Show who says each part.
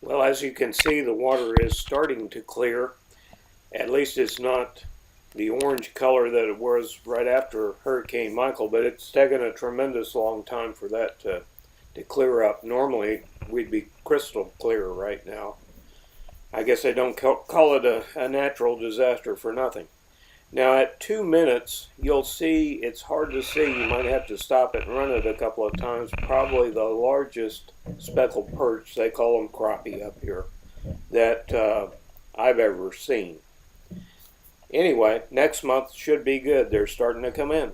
Speaker 1: Well, as you can see, the water is starting to clear. At least it's not the orange color that it was right after Hurricane Michael, but it's taken a tremendous long time for that to clear up. Normally, we'd be crystal clear right now. I guess they don't call it a natural disaster for nothing. Now at 2 minutes, you'll see it's hard to see. You might have to stop it and run it a couple of times. Probably the largest speckled perch, they call them crappie up here, that I've ever seen. Anyway, next month should be good. They're starting to come in.